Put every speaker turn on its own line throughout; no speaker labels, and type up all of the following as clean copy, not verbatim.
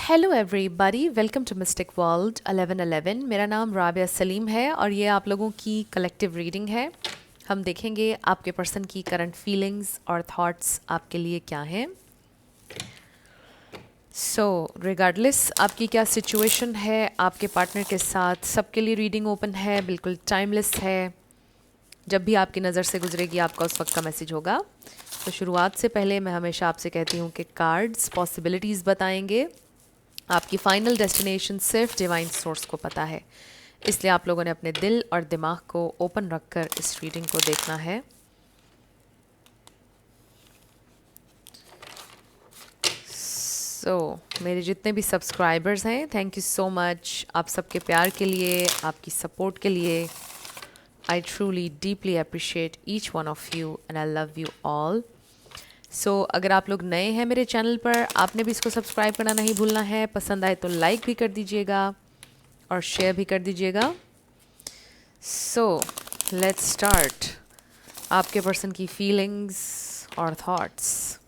Hello everybody, welcome to mystic world 1111। मेरा नाम राबिया सलीम है और ये आप लोगों की कलेक्टिव रीडिंग है। हम देखेंगे आपके पर्सन की करंट फीलिंग्स और थॉट्स आपके लिए क्या हैं। सो रिगार्डलेस आपकी क्या सिचुएशन है आपके पार्टनर के साथ, सबके लिए रीडिंग ओपन है, बिल्कुल टाइमलेस है। जब भी आपकी नज़र से गुजरेगी आपका उस वक्त का मैसेज होगा। तो शुरुआत से पहले मैं हमेशा आपसे कहती हूँ कि कार्ड्स पॉसिबिलिटीज़ बताएंगे, आपकी फाइनल डेस्टिनेशन सिर्फ डिवाइन सोर्स को पता है। इसलिए आप लोगों ने अपने दिल और दिमाग को ओपन रखकर इस रीडिंग को देखना है। मेरे जितने भी सब्सक्राइबर्स हैं, थैंक यू सो मच आप सबके प्यार के लिए, आपकी सपोर्ट के लिए। I truly deeply appreciate each one of you and I love you all. अगर आप लोग नए हैं मेरे चैनल पर, आपने भी इसको सब्सक्राइब करना नहीं भूलना है। पसंद आए तो लाइक भी कर दीजिएगा और शेयर भी कर दीजिएगा। लेट्स स्टार्ट आपके पर्सन की फीलिंग्स और thoughts,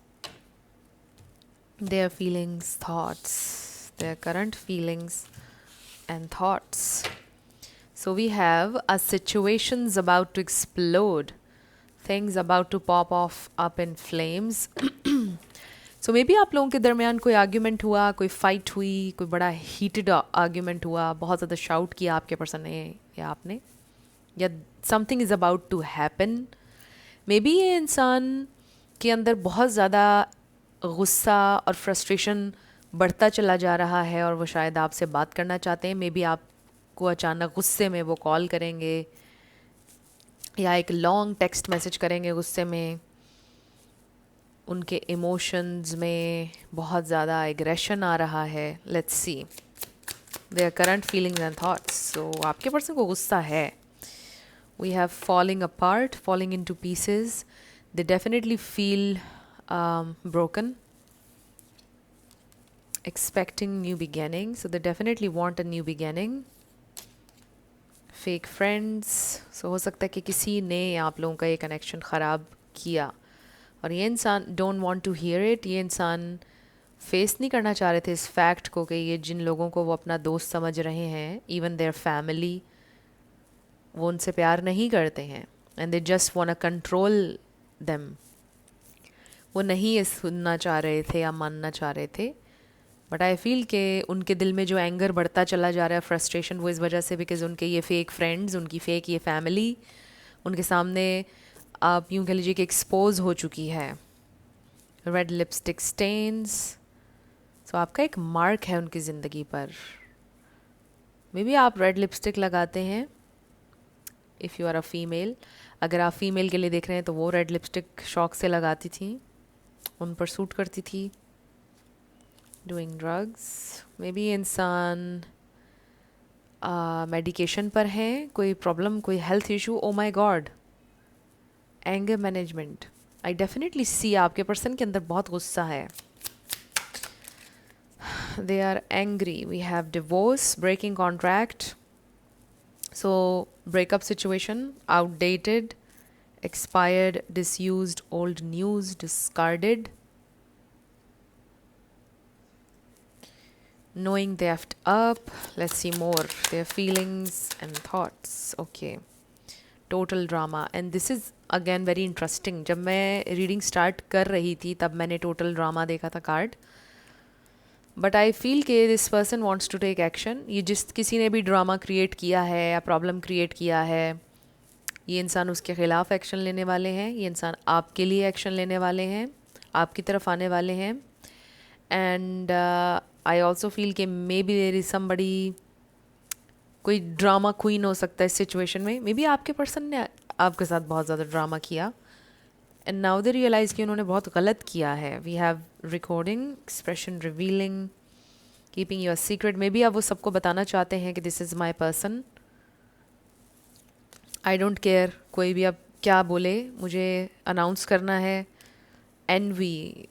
their feelings, thoughts, there current feelings and thoughts. So we have a situations about to explode, things about to pop off up in flames. So may be आप लोगों के दरमियान कोई argument हुआ, कोई fight हुई, कोई बड़ा हीटेड आर्ग्यूमेंट हुआ, बहुत ज़्यादा शाउट किया आपके पर्सन ने या आपने, या something is about to happen. Maybe ये इंसान के अंदर बहुत ज़्यादा गुस्सा और फ्रस्ट्रेशन बढ़ता चला जा रहा है और वो शायद आपसे बात करना चाहते हैं। मे बी आपको अचानक गुस्से में वो कॉल करेंगे या एक लॉन्ग टेक्स्ट मैसेज करेंगे गुस्से में। उनके इमोशंस में बहुत ज़्यादा एग्रेशन आ रहा है। Let's see their current feelings and thoughts. So आपके पर्सन को गुस्सा है। We have falling apart, falling into pieces. They definitely feel broken, expecting new beginning, so they definitely want a new beginning. Fake friends, so हो सकता है कि किसी ने आप लोगों का ये कनेक्शन ख़राब किया और ये इंसान don't want to hear it. ये इंसान फेस नहीं करना चाह रहे थे इस फैक्ट को कि ये जिन लोगों को वो अपना दोस्त समझ रहे हैं, इवन देयर फैमिली, वो उनसे प्यार नहीं करते हैं and they just want to control them. वो नहीं ये सुनना चाह रहे थे या मानना चाह रहे थे। बट आई फील कि उनके दिल में जो एंगर बढ़ता चला जा रहा है, फ्रस्ट्रेशन, वो इस वजह से बिकॉज उनके ये फेक फ्रेंड्स, उनकी फेक ये फैमिली उनके सामने आप यूँ कह लीजिए कि एक्सपोज हो चुकी है। रेड लिपस्टिक स्टेन्स, सो आपका एक मार्क है उनकी ज़िंदगी पर। मे बी आप रेड लिपस्टिक लगाते हैं if you are a female. अगर आप फीमेल के लिए देख रहे हैं तो वो रेड लिपस्टिक शौक से लगाती थी, उन पर सूट करती थी। डूइंग ड्रग्स, मे बी इंसान मेडिकेशन पर हैं, कोई प्रॉब्लम, कोई health issue. Oh my god, anger management. I definitely see आपके पर्सन के अंदर बहुत गुस्सा है। They are angry. We have divorce, breaking contract, so breakup situation, outdated, expired, disused, old news, discarded. Knowing they effed up. Let's see more. Their feelings and thoughts. Okay. Total drama. And this is again very interesting. जब मैं reading start कर रही थी तब मैंने total drama देखा था card. But I feel कि this person wants to take action. ये जिस किसी ने भी ड्रामा क्रिएट किया है या प्रॉब्लम क्रिएट किया है, ये इंसान उसके ख़िलाफ़ एक्शन लेने वाले हैं। ये इंसान आपके लिए एक्शन लेने वाले हैं, आपकी तरफ आने वाले हैं। एंड आई ऑल्सो फील कि maybe there is somebody, कोई ड्रामा क्वीन हो सकता है इस सिचुएशन में। मे बी आपके पर्सन ने आपके साथ बहुत ज़्यादा ड्रामा किया एंड नाउ दे रियलाइज़ कि उन्होंने बहुत गलत किया है। We have recording, expression revealing, keeping your secret. Maybe आप वो सबको बताना चाहते हैं कि this is my person. I don't care कोई भी अब क्या बोले, मुझे अनाउंस करना है। एनवी,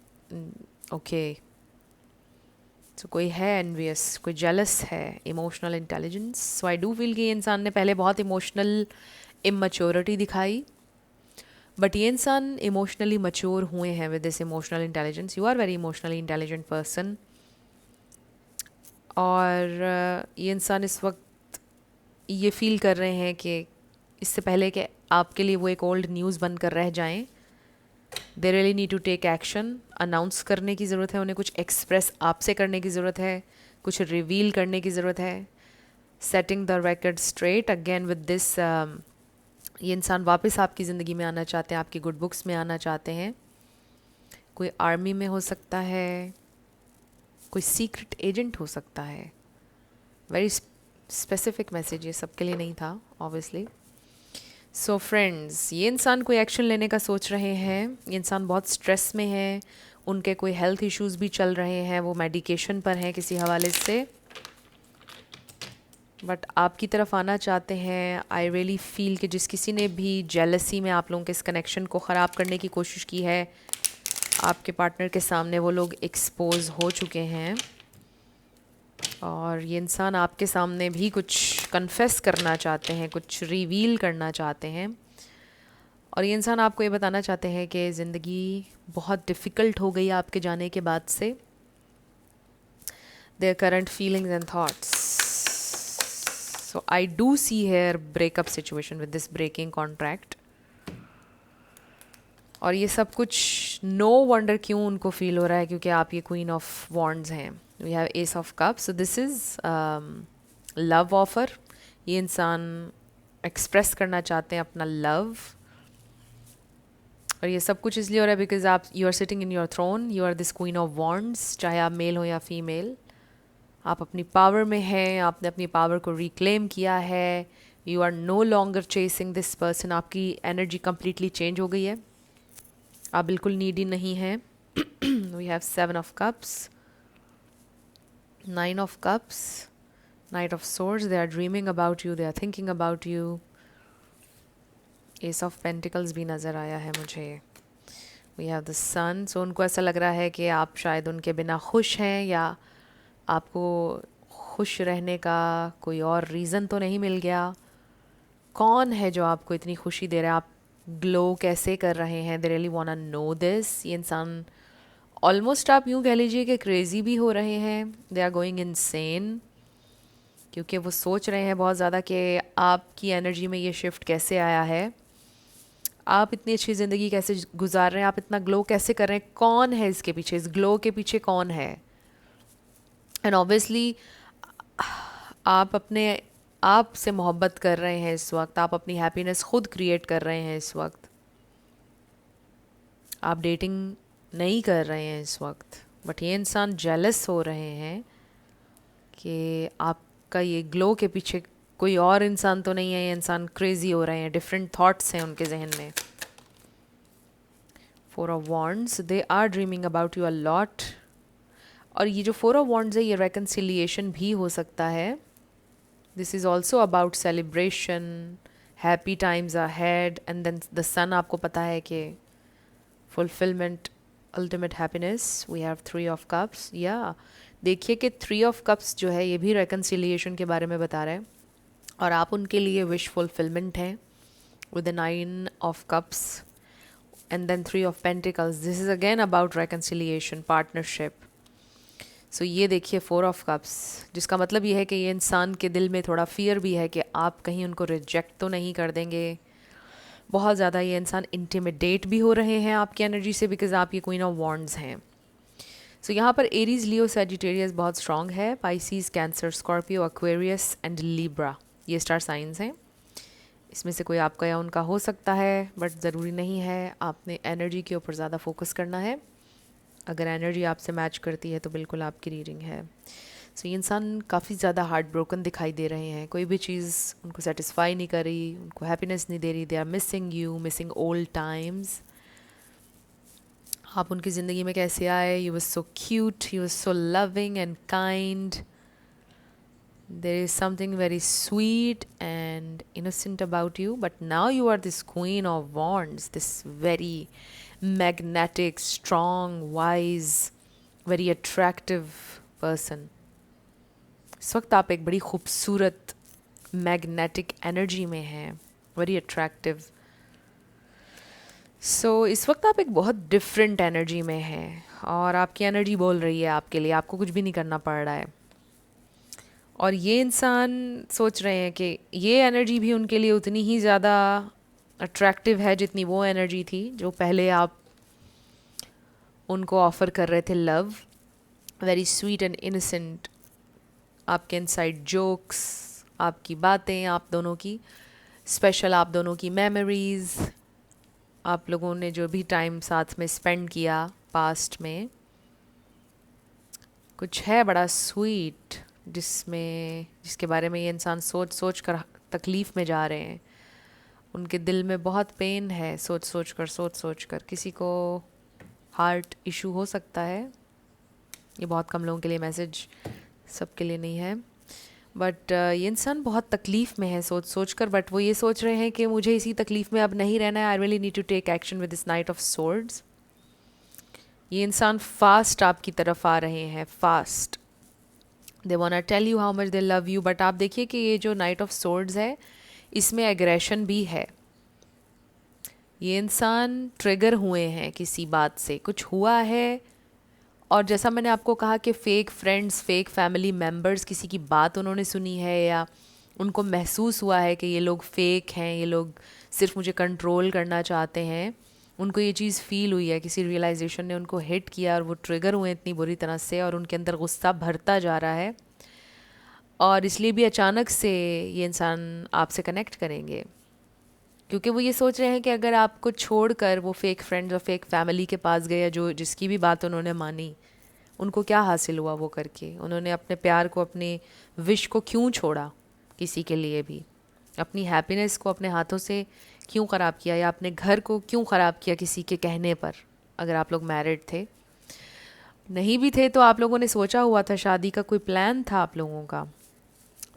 ओके, सो कोई है एनवियस, कोई जेलस है। Emotional intelligence, so I do feel कि ये इंसान ने पहले बहुत इमोशनल इमैच्योरिटी दिखाई, बट ये इंसान इमोशनली मच्योर हुए हैं with this emotional intelligence. You are very emotionally intelligent person और ये इंसान इस वक्त ये फील कर रहे हैं कि इससे पहले कि आपके लिए वो एक ओल्ड न्यूज़ बनकर रह जाएं, they really need to take action. Announce करने की ज़रूरत है, उन्हें कुछ एक्सप्रेस आपसे करने की ज़रूरत है, कुछ रिवील करने की ज़रूरत है। Setting the record straight again with this. ये इंसान वापस आपकी ज़िंदगी में आना चाहते हैं, आपकी गुड बुक्स में आना चाहते हैं। कोई आर्मी में हो सकता है, कोई सीक्रेट एजेंट हो सकता है। वेरी स्पेसिफिक मैसेज, ये सबके लिए नहीं था ऑब्वियसली। सो फ्रेंड्स, ये इंसान कोई एक्शन लेने का सोच रहे हैं। ये इंसान बहुत स्ट्रेस में है, उनके कोई हेल्थ इश्यूज भी चल रहे हैं, वो मेडिकेशन पर हैं किसी हवाले से, बट आपकी तरफ आना चाहते हैं। आई रियली फील कि जिस किसी ने भी जेलसी में आप लोगों के इस कनेक्शन को ख़राब करने की कोशिश की है, आपके पार्टनर के सामने वो लोग एक्सपोज हो चुके हैं। और ये इंसान आपके सामने भी कुछ कन्फेस करना चाहते हैं, कुछ रिवील करना चाहते हैं। और ये इंसान आपको ये बताना चाहते हैं कि ज़िंदगी बहुत डिफ़िकल्ट हो गई आपके जाने के बाद से। Their current feelings and thoughts. So I do see here breakup situation with this breaking contract. और ये सब कुछ नो वंडर क्यों उनको फील हो रहा है, क्योंकि आप ये क्वीन ऑफ वॉन्ड्स हैं। We have ace of cups, so this is love offer. ये इंसान एक्सप्रेस करना चाहते हैं अपना लव, और ये सब कुछ इसलिए हो रहा है बिकॉज आप you are sitting in your throne, you are this queen of wands. चाहे आप मेल हो या फीमेल, आप अपनी पावर में हैं, आपने अपनी पावर को रिक्लेम किया है। You are no longer chasing this person. आपकी एनर्जी कम्प्लीटली चेंज हो गई है, आप बिल्कुल नीडी नहीं हैं। We have 7 of cups, 9 of cups, knight of swords. They are dreaming about you, they are thinking about you. Ace of pentacles भी नज़र आया है मुझे। We have the sun. So उनको ऐसा लग रहा है कि आप शायद उनके बिना खुश हैं, या आपको खुश रहने का कोई और रीज़न तो नहीं मिल गया। कौन है जो आपको इतनी खुशी दे रहा है, आप ग्लो कैसे कर रहे हैं? They really want to know this. ये इंसान ऑलमोस्ट आप यूँ कह लीजिए कि क्रेज़ी भी हो रहे हैं। दे आर गोइंग इनसेन, क्योंकि वो सोच रहे हैं बहुत ज़्यादा कि आपकी एनर्जी में ये शिफ्ट कैसे आया है, आप इतनी अच्छी ज़िंदगी कैसे गुजार रहे हैं, आप इतना ग्लो कैसे कर रहे हैं, कौन है इसके पीछे, इस ग्लो के पीछे कौन है। एंड ऑब्वियसली आप अपने आप से मोहब्बत कर रहे हैं इस वक्त, आप अपनी हैप्पीनेस खुद क्रिएट कर रहे हैं इस वक्त। आप डेटिंग नहीं कर रहे हैं इस वक्त, बट ये इंसान जेलस हो रहे हैं कि आपका ये ग्लो के पीछे कोई और इंसान तो नहीं है। ये इंसान क्रेजी हो रहे हैं, डिफरेंट थॉट्स हैं उनके जहन में। 4 of wands, they are dreaming about you a lot. और ये जो 4 ऑफ वॉन्ड्स है, ये रेकन्सिलिएशन भी हो सकता है। This is also about celebration, happy times ahead, and then the sun आपको पता है कि fulfilment, ultimate happiness. We have 3 of cups. या देखिए कि 3 ऑफ कप्स जो है ये भी रेकन्सिलिएशन के बारे में बता रहा है, और आप उनके लिए विश फुलफिलमेंट हैं with the 9 of cups and then 3 of pentacles. This is again about reconciliation, partnership. So ये देखिए 4 ऑफ कप्स, जिसका मतलब ये है कि ये इंसान के दिल में थोड़ा फियर भी है कि आप कहीं उनको रिजेक्ट तो नहीं कर देंगे। बहुत ज़्यादा ये इंसान इंटिमिडेट भी हो रहे हैं आपकी एनर्जी से, बिकॉज आप ये क्वीन ऑफ वॉन्ड्स हैं। सो यहाँ पर एरीज, लियो, सैजिटेरियस बहुत स्ट्रॉन्ग है। Pisces, cancer, Scorpio, Aquarius and Libra, ये स्टार साइंस हैं। इसमें से कोई आपका या उनका हो सकता है, बट ज़रूरी नहीं है। आपने एनर्जी के ऊपर ज़्यादा फोकस करना है। अगर एनर्जी आपसे मैच करती है तो बिल्कुल आपकी रीडिंग है। सो ये इंसान काफ़ी ज़्यादा हार्ट ब्रोकन दिखाई दे रहे हैं। कोई भी चीज़ उनको सेटिस्फाई नहीं कर रही, उनको हैप्पीनेस नहीं दे रही। They are missing you, missing old times. आप उनकी ज़िंदगी में कैसे आए? You was so cute, you was so loving and kind. There is something very sweet and innocent about you, but now you are this queen of wands, this very magnetic, strong, wise, very attractive person. इस वक्त आप एक बड़ी खूबसूरत magnetic energy में हैं, very attractive. सो इस वक्त आप एक बहुत डिफरेंट एनर्जी में हैं, और आपकी एनर्जी बोल रही है आपके लिए, आपको कुछ भी नहीं करना पड़ रहा है। और ये इंसान सोच रहे हैं कि ये एनर्जी भी उनके लिए उतनी ही ज़्यादा अट्रैक्टिव है जितनी वो एनर्जी थी जो पहले आप उनको ऑफ़र कर रहे थे। Love, very sweet and innocent, आपके इनसाइड जोक्स, आपकी बातें, आप दोनों की स्पेशल, आप दोनों की मेमोरीज़, आप लोगों ने जो भी टाइम साथ में स्पेंड किया पास्ट में, कुछ है बड़ा स्वीट जिसके बारे में ये इंसान सोच सोच कर तकलीफ़ में जा रहे हैं। उनके दिल में बहुत पेन है सोच सोच कर। किसी को हार्ट इशू हो सकता है, ये बहुत कम लोगों के लिए मैसेज, सबके लिए नहीं है। बट ये इंसान बहुत तकलीफ़ में है सोच सोच कर, बट वो ये सोच रहे हैं कि मुझे इसी तकलीफ़ में अब नहीं रहना है। I really need to take action with this knight of swords. ये इंसान फास्ट आपकी तरफ आ रहे हैं, fast. They want to tell you how much they love you, but आप देखिए कि ये जो नाइट ऑफ सोर्ड्स है इसमें एग्रेशन भी है। ये इंसान ट्रिगर हुए हैं किसी बात से, कुछ हुआ है। और जैसा मैंने आपको कहा कि fake friends, fake family members, किसी की बात उन्होंने सुनी है या उनको महसूस हुआ है कि ये लोग फ़ेक हैं, ये लोग सिर्फ मुझे कंट्रोल करना चाहते हैं। उनको ये चीज़ फ़ील हुई है, किसी रियलाइजेशन ने उनको हिट किया और वो ट्रिगर हुए इतनी बुरी तरह से, और उनके अंदर गुस्सा भरता जा रहा है। और इसलिए भी अचानक से ये इंसान आपसे कनेक्ट करेंगे, क्योंकि वो ये सोच रहे हैं कि अगर आपको छोड़कर वो फेक फ्रेंड्स और फेक फैमिली के पास गए, जो जिसकी भी बात उन्होंने मानी, उनको क्या हासिल हुआ वो करके? उन्होंने अपने प्यार को, अपने विश को क्यों छोड़ा किसी के लिए भी? अपनी हैप्पीनेस को अपने हाथों से क्यों ख़राब किया, या अपने घर को क्यों ख़राब किया किसी के कहने पर? अगर आप लोग मैरिड थे, नहीं भी थे तो आप लोगों ने सोचा हुआ था, शादी का कोई प्लान था आप लोगों का,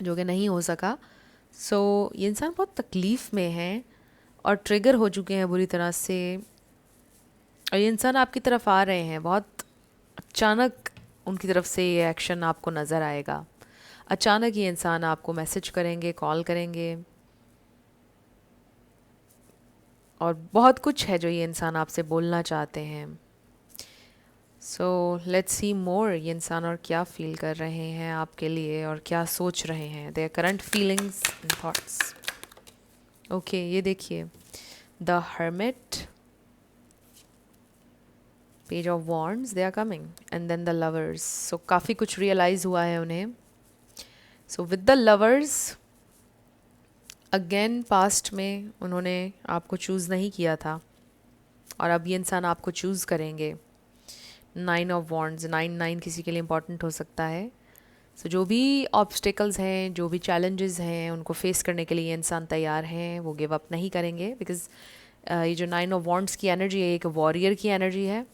जो कि नहीं हो सका। सो ये इंसान बहुत तकलीफ़ में है और ट्रिगर हो चुके हैं बुरी तरह से। और ये इंसान आपकी तरफ आ रहे हैं, बहुत अचानक उनकी तरफ से ये एक्शन आपको नज़र आएगा। अचानक ये इंसान आपको मैसेज करेंगे, कॉल करेंगे, और बहुत कुछ है जो ये इंसान आपसे बोलना चाहते हैं। सो लेट्स सी मोर, ये इंसान और क्या फील कर रहे हैं आपके लिए और क्या सोच रहे हैं, their current feelings and thoughts. Okay, ये देखिए, the hermit, page of wands, they are coming, and then the lovers. So काफ़ी कुछ रियलाइज़ हुआ है उन्हें। So with the lovers, again past में उन्होंने आपको चूज़ नहीं किया था और अब ये इंसान आपको चूज़ करेंगे। 9 ऑफ वॉन्ड्स, 9 किसी के लिए इंपॉर्टेंट हो सकता है। सो जो भी ऑब्स्टिकल्स हैं, जो भी चैलेंजेस हैं, उनको फेस करने के लिए ये इंसान तैयार हैं, वो गिव अप नहीं करेंगे। बिकॉज ये जो 9 ऑफ वॉन्ड्स की एनर्जी है, एक वॉरियर की एनर्जी है,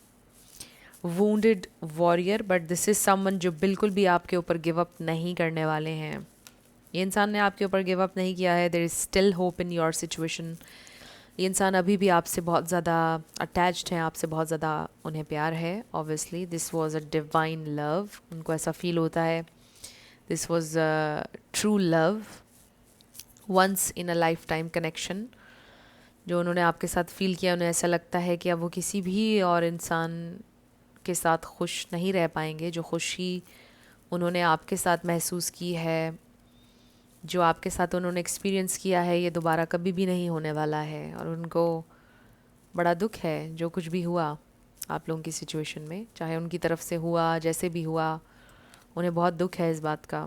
wounded warrior, but this is someone जो बिल्कुल भी आपके ऊपर गिव अप नहीं करने वाले हैं। ये इंसान ने आपके ऊपर गिव अप नहीं किया है। There is still hope in your situation. ये इंसान अभी भी आपसे बहुत ज़्यादा अटैच्ड हैं, आपसे बहुत ज़्यादा उन्हें प्यार है। Obviously this was a divine love, उनको ऐसा फील होता है। This was a true love, once in a lifetime connection. जो उन्होंने आपके साथ फील किया, उन्हें ऐसा लगता है कि अब वो किसी भी और इंसान के साथ खुश नहीं रह पाएंगे। जो खुशी उन्होंने आपके साथ महसूस की है, जो आपके साथ उन्होंने एक्सपीरियंस किया है, ये दोबारा कभी भी नहीं होने वाला है। और उनको बड़ा दुख है जो कुछ भी हुआ आप लोगों की सिचुएशन में, चाहे उनकी तरफ से हुआ, जैसे भी हुआ, उन्हें बहुत दुख है इस बात का।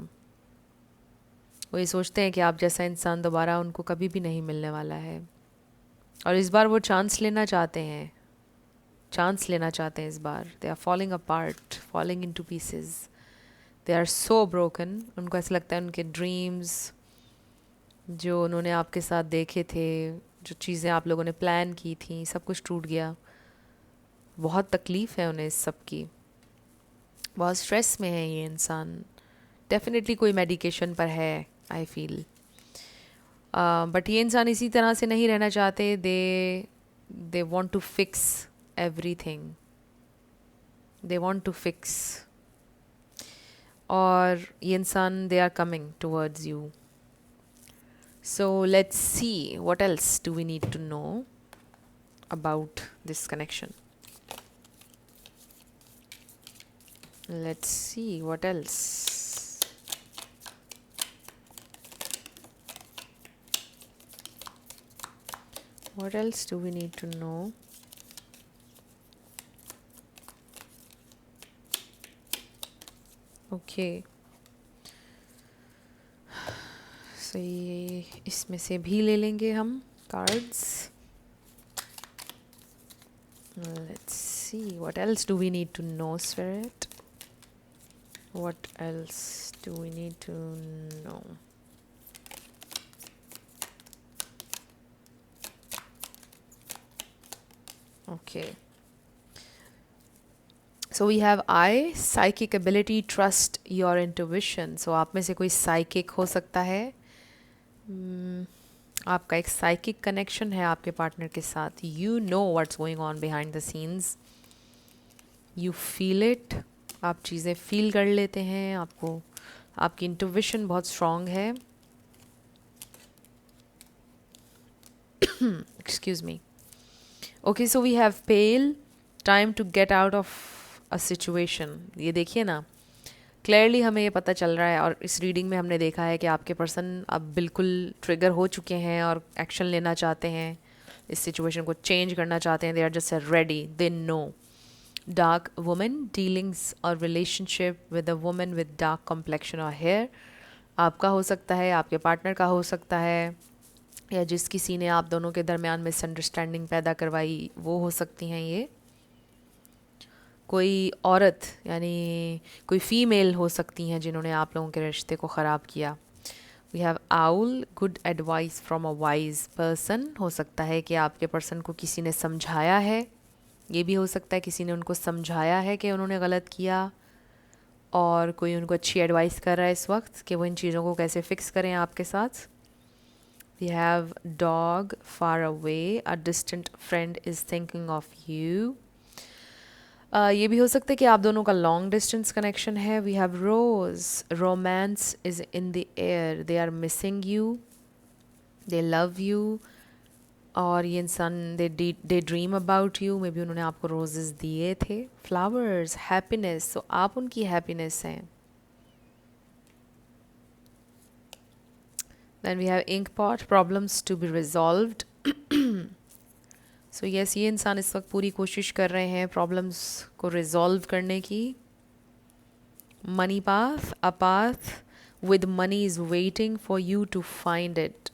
वो ये सोचते हैं कि आप जैसा इंसान दोबारा उनको कभी भी नहीं मिलने वाला है। और इस बार वो चांस लेना चाहते हैं, चांस लेना चाहते हैं इस बार। They are falling apart, falling into pieces, they are so broken. उनको ऐसा लगता है उनके ड्रीम्स जो उन्होंने आपके साथ देखे थे, जो चीज़ें आप लोगों ने प्लान की थी, सब कुछ टूट गया। बहुत तकलीफ़ है उन्हें इस सब की, बहुत स्ट्रेस में है ये इंसान। डेफिनेटली कोई मेडिकेशन पर है, आई फील। बट ये इंसान इसी तरह से नहीं रहना चाहते। They want to fix everything, they want to fix. और ये इंसान, they are coming towards you. So let's see what else do we need to know about this connection. Let's see what else. What else do we need to know? Okay. So ये इसमें से भी ले लेंगे हम cards. Let's see. What else do we need to know, Spirit? What else do we need to know? Okay. So we have I, psychic ability, trust your intuition. So आप में से कोई psychic हो सकता है. आपका एक psychic connection है आपके partner के साथ. You know what's going on behind the scenes. You feel it. आप चीज़ें feel कर लेते हैं. आपको आपकी intuition बहुत strong है. Excuse me. Okay, so we have pale, time to get out of a situation. ये देखिए ना, क्लियरली हमें ये पता चल रहा है और इस रीडिंग में हमने देखा है कि आपके पर्सन अब बिल्कुल ट्रिगर हो चुके हैं और एक्शन लेना चाहते हैं, इस सिचुएशन को चेंज करना चाहते हैं. They are just ready, they know. Dark woman, dealings और relationship with a woman with dark complexion और हेयर. आपका हो सकता है, आपके पार्टनर का हो सकता है, या जिस किसी ने आप दोनों के दरमियान मिसअंडरस्टैंडिंग पैदा करवाई वो हो सकती हैं. ये कोई औरत यानी कोई फीमेल हो सकती हैं जिन्होंने आप लोगों के रिश्ते को ख़राब किया. We have owl, good advice from a wise person. हो सकता है कि आपके पर्सन को किसी ने समझाया है. ये भी हो सकता है किसी ने उनको समझाया है कि उन्होंने गलत किया और कोई उनको अच्छी एडवाइस कर रहा है इस वक्त कि वो इन चीज़ों को कैसे फ़िक्स करें आपके साथ. We have dog, far away, a distant friend is thinking of you. ये भी हो सकता है कि आप दोनों का long distance connection है. We have rose, romance is in the air, they are missing you, they love you. और ये इंसान they dream about you. Maybe उन्होंने आपको roses दिए थे. Flowers, happiness, so आप उनकी happiness हैं. Then we have ink pot, problems to be resolved. So yes, ये इंसान इस वक्त पूरी कोशिश कर रहे हैं प्रॉब्लम्स को रिजॉल्व करने की. Money path, a path with money is waiting for you to find it.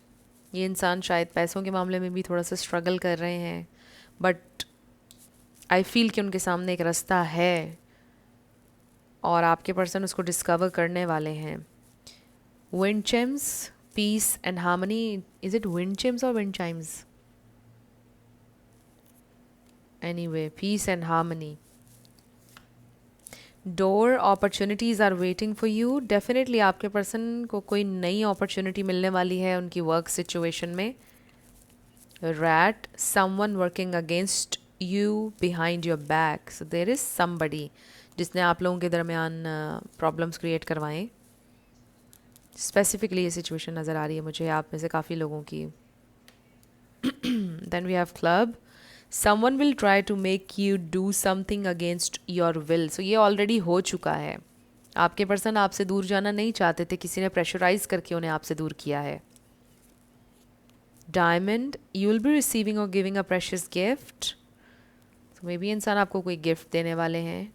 ये इंसान शायद पैसों के मामले में भी थोड़ा सा स्ट्रगल कर रहे हैं, बट आई फील कि उनके सामने एक रास्ता है और आपके पर्सन उसको डिस्कवर करने वाले हैं. Wind chimps, peace and harmony. Is it wind chimes or wind chimes? Anyway, peace and harmony. Door, opportunities are waiting for you. Definitely आपके person को कोई नई opportunity मिलने वाली है उनकी work situation में. Rat, someone working against you behind your back. So there is somebody जिसने आप लोगों के दरमियान problems create करवाएं. स्पेसिफिकली ये सिचुएशन नज़र आ रही है मुझे आप में से काफ़ी लोगों की. Then we have club, someone will try to make you do something against your will. So ये ऑलरेडी हो चुका है. आपके पर्सन आपसे दूर जाना नहीं चाहते थे, किसी ने प्रेशराइज करके उन्हें आपसे दूर किया है. Diamond, you will be receiving और गिविंग अ प्रेशियस गिफ्ट. तो मे बी इंसान आपको कोई गिफ्ट देने वाले हैं.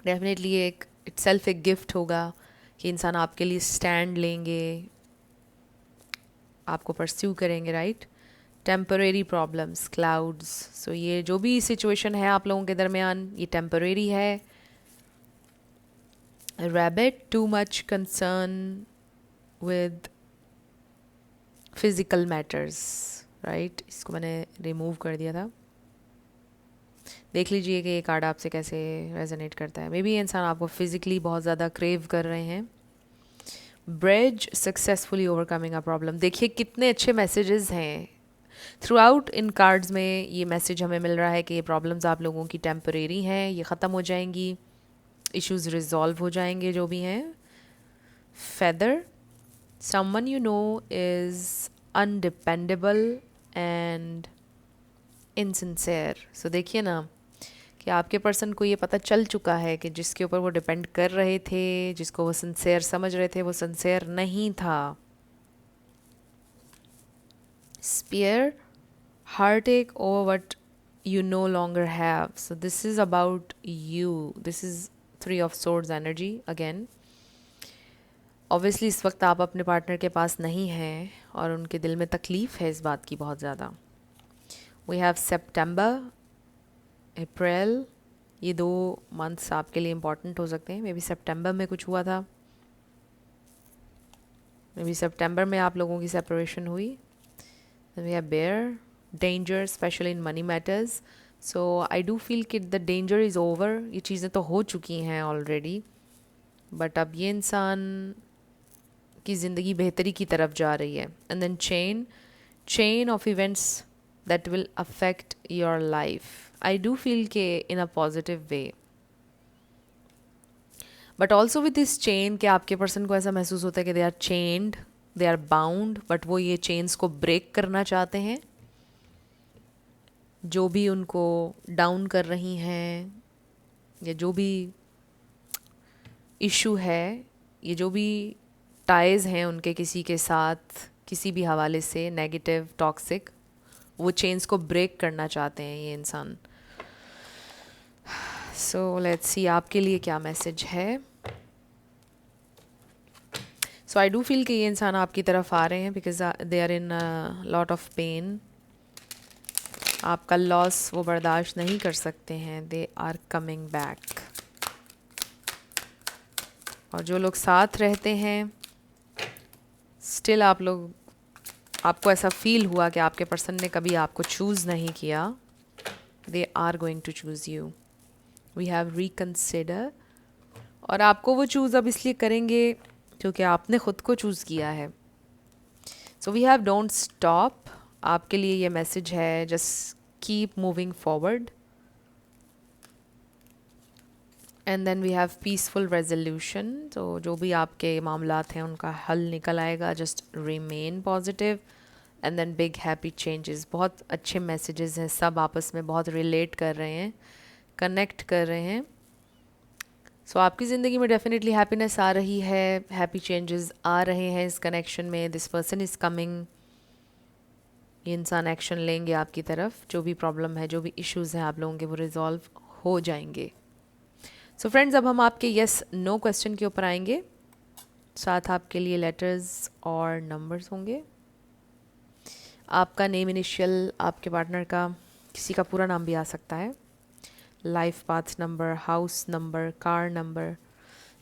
डेफिनेटली एक इटसेल्फ एक गिफ्ट होगा कि इंसान आपके लिए स्टैंड लेंगे, आपको परस्यू करेंगे. Right. Temporary problems, clouds. So ये जो भी सिचुएशन है आप लोगों के दरमियान ये टेम्परेरी है. Rabbit, too much concern with physical matters. Right, इसको मैंने रिमूव कर दिया था. देख लीजिए कि ये कार्ड आपसे कैसे रेजोनेट करता है. मे बी इंसान आपको फिजिकली बहुत ज़्यादा क्रेव कर रहे हैं. Bridge, successfully overcoming a problem. देखिए कितने अच्छे मैसेजेस हैं थ्रू आउट इन कार्ड्स में. ये मैसेज हमें मिल रहा है कि ये प्रॉब्लम्स आप लोगों की टेम्परेरी हैं, ये ख़त्म हो जाएंगी, इश्यूज रिजॉल्व हो जाएंगे जो भी हैं. Feather, someone you know is undependable and insincere. So देखिए ना कि आपके पर्सन को ये पता चल चुका है कि जिसके ऊपर वो डिपेंड कर रहे थे, जिसको वो सिंसेयर समझ रहे थे, वो सिंसेयर नहीं था. Spear, heartache over what you no longer have. So this is about you. This is Three of Swords energy again. Obviously इस वक्त आप अपने पार्टनर के पास नहीं हैं और उनके दिल में तकलीफ़ है इस बात की बहुत ज़्यादा. वी हैव सितंबर, अप्रैल, ये 2 मंथ्स आपके लिए इम्पॉर्टेंट हो सकते हैं. मे बी सितंबर में कुछ हुआ था, मे बी सितंबर में आप लोगों की सेपरेशन हुई. We have bear, danger especially in money matters. So I do feel कि द डेंजर इज़ ओवर. ये चीज़ें तो हो चुकी हैं ऑलरेडी, बट अब ये इंसान की ज़िंदगी बेहतरी की तरफ जा रही है. And then chain of events that will affect your life. I do feel के in a positive way, but also with this chain कि आपके पर्सन को ऐसा महसूस होता है कि they are chained, they are bound, but वो ये चेन्स को ब्रेक करना चाहते हैं. जो भी उनको डाउन कर रही हैं, या जो भी इशू है, ये जो भी टाइज हैं उनके किसी के साथ किसी भी हवाले से नेगेटिव टॉक्सिक, वो चेन्स को ब्रेक करना चाहते हैं ये इंसान. सो लेट्स सी आपके लिए क्या मैसेज है. सो आई डू फील कि ये इंसान आपकी तरफ आ रहे हैं because they are in lot of pain. आपका लॉस वो बर्दाश्त नहीं कर सकते हैं. They are coming back. और जो लोग साथ रहते हैं, स्टिल आपको ऐसा फील हुआ कि आपके पर्सन ने कभी आपको चूज़ नहीं किया. They are going to choose you. We have reconsider. और आपको वो चूज़ अब इसलिए करेंगे क्योंकि आपने ख़ुद को चूज़ किया है. So we have don't stop. आपके लिए ये मैसेज है, just keep moving forward. And then we have peaceful resolution. तो जो भी आपके मामलात हैं उनका हल निकल आएगा. Just remain positive. And then big happy changes. बहुत अच्छे मैसेजेस हैं, सब आपस में बहुत रिलेट कर रहे हैं, कनेक्ट कर रहे हैं. सो आपकी ज़िंदगी में डेफिनेटली हैप्पीनेस आ रही है, हैप्पी चेंजेस आ रहे हैं इस कनेक्शन में. This person is coming. ये इंसान एक्शन लेंगे आपकी तरफ. जो भी प्रॉब्लम है, जो भी इश्यूज़ हैं आप लोगों के, वो रिजॉल्व हो जाएंगे. सो फ्रेंड्स, अब हम आपके येस नो क्वेश्चन के ऊपर आएंगे. साथ आपके लिए लेटर्स और नंबर्स होंगे. आपका नेम इनिशियल, आपके पार्टनर का किसी का पूरा नाम भी आ सकता है. Life path number, house number, car number.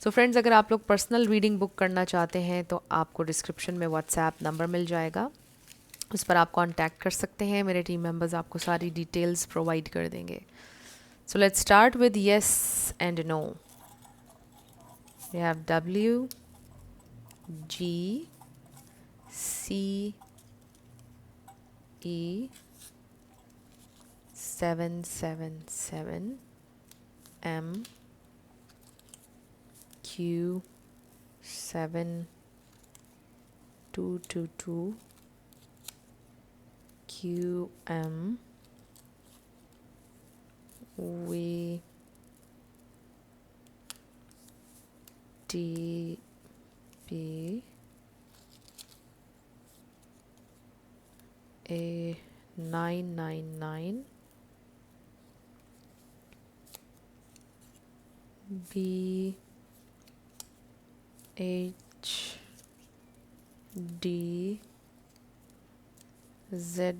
So friends, अगर आप लोग पर्सनल रीडिंग बुक करना चाहते हैं तो आपको डिस्क्रिप्शन में व्हाट्सएप नंबर मिल जाएगा. उस पर आप कांटेक्ट कर सकते हैं. मेरे टीम मेंबर्स आपको सारी डिटेल्स प्रोवाइड कर देंगे. So let's start with yes and no. We have W, G, C, E, 777, M, Q, 7222, Q, M, V, T, P, A, 999, B, H, D, Z,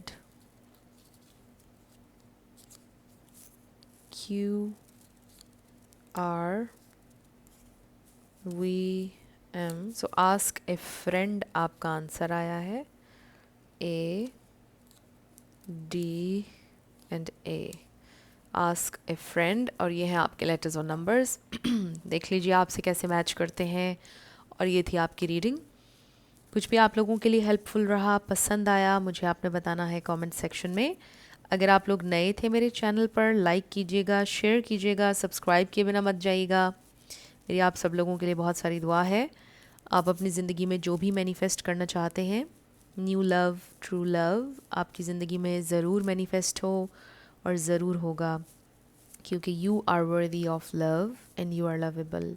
Q, R, V, M. So ask a friend आपका answer आया है. A, D and A. Ask A friend. और ये हैं आपके letters और numbers. देख लीजिए आपसे कैसे मैच करते हैं. और ये थी आपकी रीडिंग. कुछ भी आप लोगों के लिए हेल्पफुल रहा, पसंद आया, मुझे आपने बताना है कमेंट सेक्शन में. अगर आप लोग नए थे मेरे चैनल पर, लाइक कीजिएगा, शेयर कीजिएगा, सब्सक्राइब किए बिना मत जाइएगा. मेरी आप सब लोगों के लिए बहुत सारी दुआ है. आप अपनी ज़िंदगी में जो भी मैनिफेस्ट करना चाहते हैं, न्यू लव, ट्रू लव, आपकी ज़िंदगी में ज़रूर मैनिफेस्ट हो और ज़रूर होगा, क्योंकि you are worthy of love and you are lovable.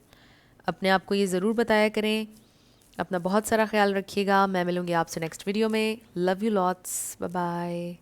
अपने आप को ये ज़रूर बताया करें. अपना बहुत सारा ख्याल रखिएगा. मैं मिलूँगी आपसे नेक्स्ट वीडियो में. Love you lots. Bye bye.